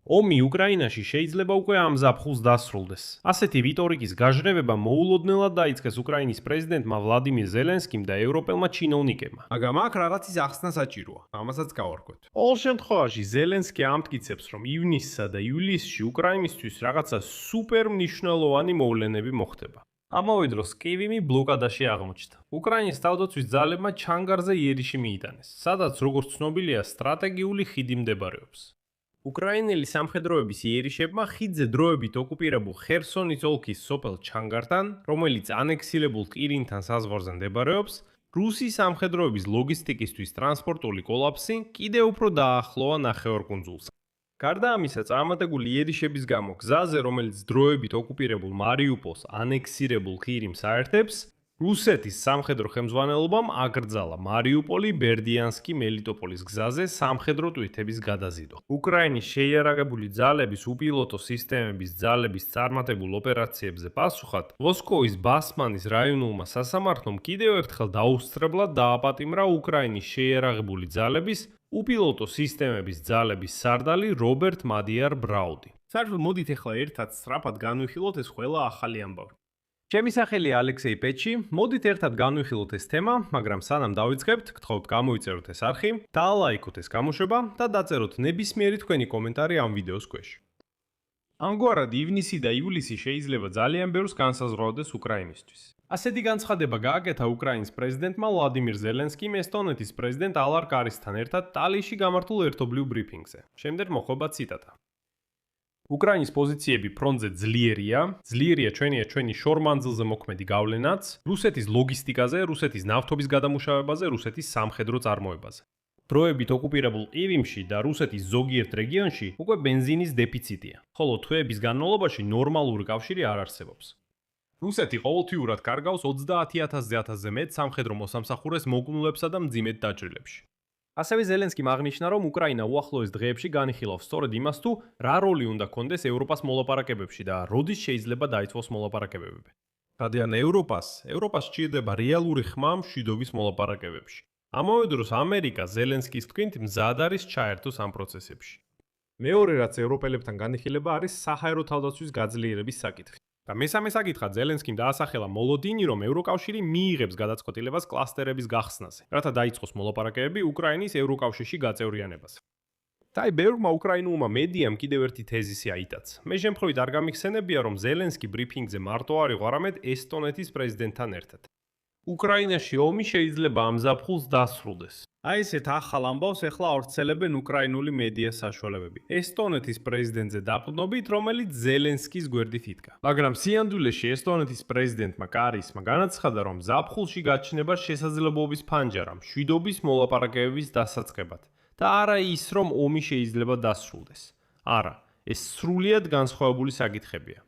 ომი უკრაინაში შეიძლება უკვე ამ ზაფხულს დასრულდეს. ასეთი რიტორიკის გაჟღერება მოულოდნელად დაიწყეს უკრაინის პრეზიდენტმა ვლადიმირ ზელენსკიმ და ევროპელმა ჩინოვნიკებმა. მაგრამ აქ რაღაცის ახსნა საჭიროა, ამასაც გავარკვევთ. ყოველ შემთხვევაში ზელენსკი ამტკიცებს, რომ ივნისსა და ივლისში უკრაინისთვის რაღაცა სუპერ მნიშვნელოვანი მოვლენები მოხდება. ამავე დროს კივიმი ბლოკადაში აღმოჩნდა. უკრაინის თავდაცვის ძალებმა ჩანგარზე იერიში მიიტანეს, სადაც როგორც ცნობილია სტრატეგიული ხიდი მდებარეობს. უკრაინელი სამხედროების იერიშებმა ხიდზე დროებით ოკუპირებულ ხერსონის ოლქის სოფელ ჩანგართან, რომელიც ანექსირებულ ყირიმთან საზღვარზე მდებარეობს, რუსი სამხედროების ლოგისტიკისთვის ტრანსპორტული კოლაფსი კიდევ უფრო დაახლოა ნახევარკუნძულს. გარდა ამისა, წარმატებული იერიშების გამო გზაზე, რომელიც დროებით ოკუპირებულ მარიუპოლს ანექსირებულ ყირიმს აერთებს, რუსეთის სამხედრო ხელმძღვანელობამ აკრძალა მარიუპოლი, ბერდიანსკი, მელიტოპოლის გზაზე სამხედრო ტვირთების გადაზიდვა. უკრაინის შეიარაღებული ძალების უპილოტო სისტემების ძალების წარმატებულ ოპერაციებზე პასუხად, მოსკოვის ბასმანის რაიონულმა სასამართლომ კიდევ ერთხელ დაუსწრებლად დააპატიმრა უკრაინის შეიარაღებული ძალების უპილოტო სისტემების ძალების სარდალი რობერტ მადიარ ბრაუდი. საერთოდ მოდით ახლა ერთად სწრაფად განვიხილოთ ეს ყველა ახალი ამბავი. ჩემი სახელია ალექსეი პეჩი, მოდით ერთად განვიხილოთ ეს თემა, მაგრამ სანამ დავიწყებთ, გთხოვთ გამოიწეროთ ეს არხი, დაალაიქოთ ეს გამოშვება და დაწეროთ ნებისმიერი თქვენი კომენტარი ამ ვიდეოს ქვეშ. ამგვარად ივნისი და ივლისი შეიძლება ძალიან ბევრს განსაზღვრავდეს უკრაინისთვის. ასეთი განცხადება გააკეთა უკრაინის პრეზიდენტმა ვლადიმირ ზელენსკიმ ესტონეთის პრეზიდენტ ალარ კარისთან ერთად ტალიში გამართულ ერთობლივ ბრიფინგზე. შემდეგ მოხვება ციტატა. უკრაინის პოზიციები ფრონტზე ძლიერია ჩვენი შორმანძილზე მოქმედი გავლენაც, რუსეთის ლოგისტიკაზე, რუსეთის ნავთობის გადამუშავებაზე, რუსეთის სამხედრო წარმოებაზე. დროებით ოკუპირებულ ყირიმში და რუსეთის ზოგიერთ რეგიონში უკვე ბენზინის დეფიციტია, ხოლო თვეების განმავლობაში ნორმალური კავშირი არ არსებობს. რუსეთი ყოველთვიურად კარგავს 30,000-ზე მეტ სამხედრო მოსამსახურეს მოკლულებსა და მძიმედ დაჭრილებში. ასევე ზელენსკიმ აღნიშნა, რომ უკრაინა უახლოეს დღეებში განიხილავს სწორედ იმას თუ რა როლი უნდა კონდეს ევროპას მოლაპარაკებებში და როდის შეიძლება დაიწყოს მოლაპარაკებები. რადგან ევროპას სჭირდება რეალური ხმა მშვიდობის მოლაპარაკებებში. ამავე დროს ამერიკა ზელენსკის თქმით მზად არის ჩაერთოს ამ პროცესებში. მეორე რაც ევროპელებთან განიხილება არის საჰაერო თავდაცვის გაძლიერების საკითხი. და მესამე საკითხად ზელენსკიმ დაასახელა მოლოდინი, რომ ევროკავშირი მიიღებს გადაწყვეტილებას კლასტერების გახსნაზე, რათა დაიწყოს მოლაპარაკებები უკრაინის ევროკავშირში გაწევრიანებაზე. და ბევრმა უკრაინულმა მედიამ კიდევ ერთი თეზისი აიტაცა. მე შემთხვევით არ გამიხსენებია, რომ ზელენსკი ბრიფინგზე მარტო არ იყო, არამედ ესტონეთის პრეზიდენტთან ერთად. უკრაინაში ომი შეიძლება ამ ზაფხულს დასრულდეს. აი ესეთ ახალ ამბავს ახლა ავრცელებენ უკრაინული მედია საშუალებები. ესტონეთის პრეზიდენტზე დაყრდნობით, რომელიც ზელენსკის გვერდით იდგა. მაგრამ სიამდვილეში ესტონეთის პრეზიდენტმა კარისმა განაცხადა, რომ ზაფხულში გაჩნდება შესაძლებლობის ფანჯარა მშვიდობის მოლაპარაკებების დასაწყებად და არა ის, რომ ომი შეიძლება დასრულდეს. არა, ეს სრულიად განსხვავებული საკითხებია.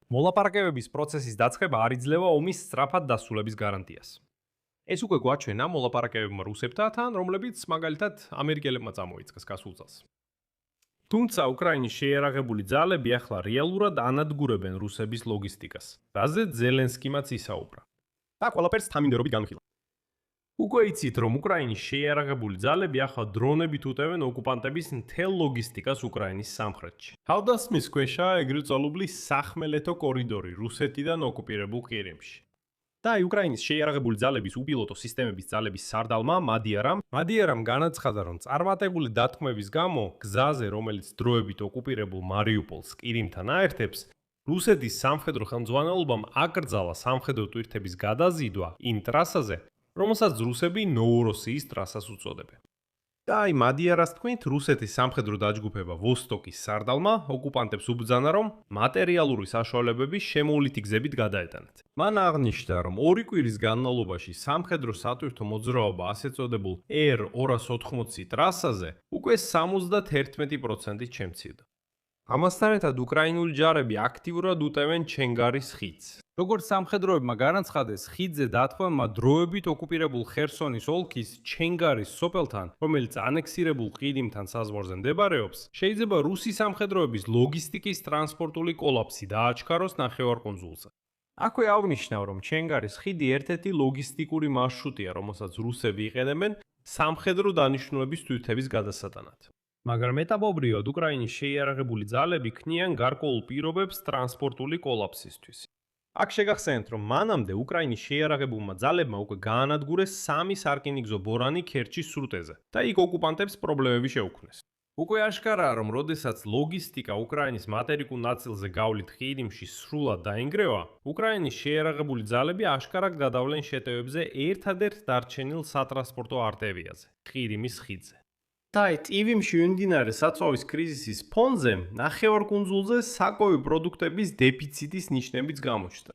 მოლაპარაკებების პროცესის დაწყება არ იძლევა ომის სწრაფად დასრულების გარანტიას. ეს უკვე გვაჩვენა მოლაპარაკებებმა რუსებთან, რომლებიც მაგალითად ამერიკელებმა წამოიწყეს გასულ წელს. თუმცა უკრაინის შეიარაღებული ძალები ახლა რეალურად ანადგურებენ რუსების ლოგისტიკას, რაზეც ზელენსკიმაც ისაუბრა. და ყველაფერს თანმიმდევრობით განვიხილა. უკვე იცით, რომ უკრაინის შეიარაღებული ძალები ახლა დრონებით უტევენ ოკუპანტების მთელ ლოგისტიკას უკრაინის სამხრეთში. თავდასხმის ქვეშაა ეგრეთ წოდებული სახმელეთო კორიდორი რუსეთიდან ოკუპირებულ ყირიმში. და უკრაინის შეიარაღებული ძალების უპილოტო სისტემების ძალების სარდალმა მადიარამ განაცხადა, რომ წარმატებული დათქმების გამო გზაზე, რომელიც დროებით ოკუპირებულ მარიუპოლს ყირიმთან აერთებს, რუსეთის სამხედრო ხელმძღვანელობამ აკრძალა სამხედრო ტვირთების გადაზიდვა იმ ტრასაზე, რომელსაც რუსები ნოუროსიის ტრასას უწოდებენ. და აი მადიარას თქმით, რუსეთის სამხედრო დაჯგუფება ვოსტოკის სარდალმა ოკუპანტებს უბრძანა, რომ მატერიალური საშუალებები შემოვლითი გზებით გადაეტანათ. მან აღნიშნა, რომ 2 კვირის განმავლობაში სამხედრო სატვირთო მოძრაობა ასე წოდებულ R-280 ტრასაზე უკვე 71%-ით შემცირდა. ამასთან ერთად უკრაინული ჯარები აქტიურად უტევენ ჩენგარის ხიდს. როგორც სამხედროებმა განაცხადეს, ხიდზე დათმობამ დროებით ოკუპირებულ ხერსონის ოლქის ჩენგარის სოფელთან, რომელიც ანექსირებულ ყირიმთან საზღვარზე მდებარეობს, შეიძლება რუსი სამხედროების ლოგისტიკის ტრანსპორტული კოლაფსი დააჩქაროს ნახევარკუნძულზე. აქვე აღნიშნავ, რომ ჩენგარის ხიდი ერთ-ერთი ლოგისტიკური მარშრუტია, რომელსაც რუსები იყენებენ სამხედრო დანიშნულების თვითების გადასატანად. მაგრამ მეტაბობრივად უკრაინის შეიარაღებული ძალები ქმნიან გარკვეულ პირობებს ტრანსპორტული კოლაფსისთვის. აქ შეგახსენებთ, რომ მანამდე უკრაინის შეიარაღებულმა ძალებმა უკვე გაანადგურეს 3 სარკინიგზო ბორანი ქერჩის სრუტეზე და იქ ოკუპანტებს პრობლემები შეუქმნეს. უკვე აშკარაა, რომ როდესაც ლოგისტიკა უკრაინის მატერიკულ ნაწილზე გავლით ყირიმში სრულად დაინგრევა, უკრაინის შეიარაღებული ძალები აშკარად გადავლენ შეტევებზე ერთადერთ დარჩენილ სატრანსპორტო არტერიაზე, ყირიმის ხიდზე. და ტივიმში მიმდინარე საწვავის კრიზისის ფონზე ნახევარკუნძულზე საკოვი პროდუქტების დეფიციტის ნიშნებიც გამოჩნდა.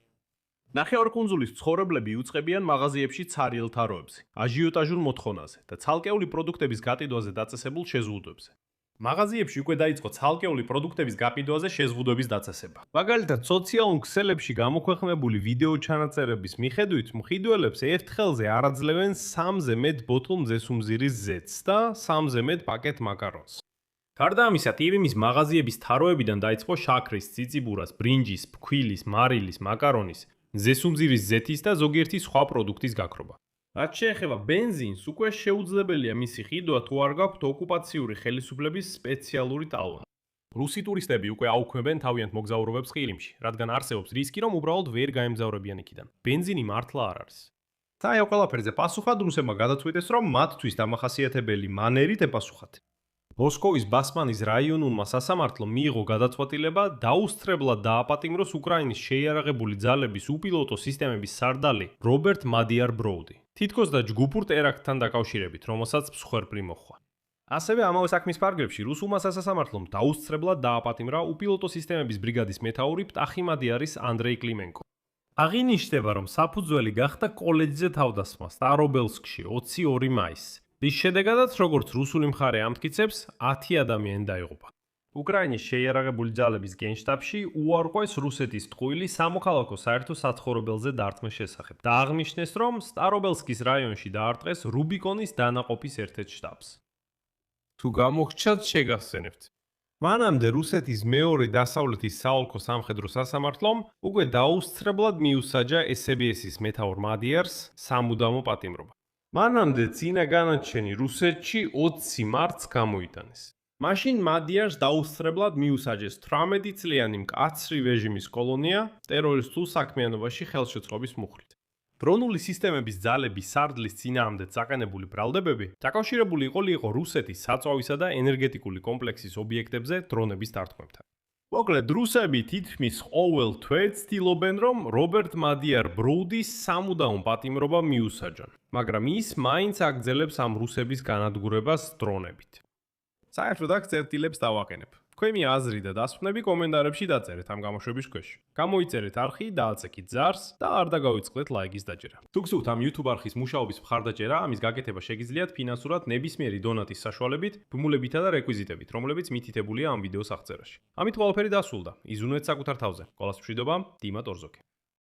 ნახევარკუნძულის მცხოვრებლები იუწყებიან მაღაზიებში ცარიელ თაროებზე, აჟიოტაჟურ მოთხოვნაზე და ცალკეული პროდუქტების გატიდვაზე დაწესებულ შეზღუდვებზე. მაღაზიებში უკვე დაიწყო ცალკეული პროდუქტების გაკიდვაზე შეზღუდვების დაწესება. მაგალითად, სოციალურ ქსელებში გამოქვეყნებული ვიდეო ჩანაწერების მიხედვით, მყიდველებს ერთ ხელზე არ აძლევენ 3-ზე მეტ ბოთლ მზესუმზირის ზეთს და 3-ზე მეტ პაკეტ მაკარონს. გარდა ამისა, ტივიმის მაღაზიების თაროებიდან დაიწყო შაქრის, ციციბურას, ბრინჯის, ფქვილის, მარილის, მაკარონის, მზესუმზირის ზეთის და ზოგიერთი სხვა პროდუქტის გაქრობა. რაც შეეხება ბენზინს, უკვე შეუძლებელია მისი ყიდვა თუ არ გაქვთ ოკუპაციური ხელისუფლების სპეციალური ტალღა. რუსი ტურისტები უკვე აუქმებენ თავიანთ მოგზაურობებს ყირიმში, რადგან არსებობს რისკი, რომ უბრალოდ ვერ გაემგზავრებიან იქიდან. ბენზინი მართლა არ არის. და აი ყველაფერზე პასუხად რუსებმა გადაწყვიტეს, რომ მათთვის დამახასიათებელი მანერით ეპასუხათ. მოსკოვის ბასმანის რაიონულმა სასამართლომ მიიღო გადაწყვეტილება დაუსწრებლად დააპატიმროს უკრაინის შეიარაღებული ძალების უპილოტო სისტემების სარდალი რობერტ მადიარ ბროუდი. თითქოს და ჯგუფურ ტერაქტთან დაკავშირებით, რომელსაც მსხვერპლი მოჰყვა. ასევე ამავე საქმის ფარგლებში რუსულმა სასამართლომ დაუსწრებლად დააპატიმრა უპილოტო სისტემების ბრიგადის მეთაური პტახი მადიარის ანდრეი კლიმენკო. აღინიშნება, რომ საფუძველი გახდა კოლეჯზე თავდასხმა სტარობელსკში 22 მაისს. რის შედეგადაც, როგორც რუსული მხარე ამტკიცებს, 10 ადამიანი დაიღუპა. უკრაინის შეიარაღებული ძალების გენშტაბში უარყვეს რუსეთის ტყუილი სამოქალაქო საერთო საცხოვრებელზე დარტყმის შესახებ და აღნიშნეს, რომ სტარობელსკის რაიონში დაარტყეს რუბიკონის დანაყოფის ერთ-ერთ შტაბს. თუ გამოგჩნდათ, შეგახსენებთ. მანამდე რუსეთის მეორე დასავლეთის საოლქო სამხედრო სასამართლომ უკვე დაუსწრებლად მიუსაჯა SBS-ის მეთაურ მადიარს სამუდამო პატიმრობა. მანამდე წინა განაჩენი რუსეთში 20 მარტს გამოიტანეს. მაშინ მადიარს დაუსწრებლად მიუსაჯეს 18 წლიანი მკაცრი რეჟიმის კოლონია ტერორისტულ საქმიანობაში ხელშეწყობის მუხლით. დრონული სისტემების ძალების სარდლის წინააღმდეგ წაყენებული ბრალდებები დაკავშირებული იყო რუსეთის საწვავისა და ენერგეტიკული კომპლექსის ობიექტებზე დრონების დარტყმებთან. მოკლედ, რუსები თითქმის ყოველ თვეც ცდილობენ, რომ რობერტ მადიარ ბროუდის სამუდამო პატიმრობა მიუსაჯონ, მაგრამ ის მაინც აგრძელებს ამ რუსების განადგურებას დრონებით. საერთოდ აქ წერტილებს დავაყენებ. თქვენი აზრი და დასკვნები კომენტარებში დაწერეთ ამ გამოშვების ქვეშ. გამოიწერეთ არხი, დააცეკით ზარს და არ დაგავიწყდეთ ლაიკის დაჭერა. თუ გსურთ ამ YouTube არხის მუშაობის მხარდაჭერა, ამის გაკეთება შეგიძლიათ ფინანსურად ნებისმიერი დონატის საშუალებით, ბმულებითა და რეკვიზიტებით, რომლებიც მითითებულია ამ ვიდეოს აღწერაში. ამით ყველაფერი დასრულდა. იზუნეთ საკუთარ თავზე. ყველას მშვიდობა, დიმა ტორზოკი.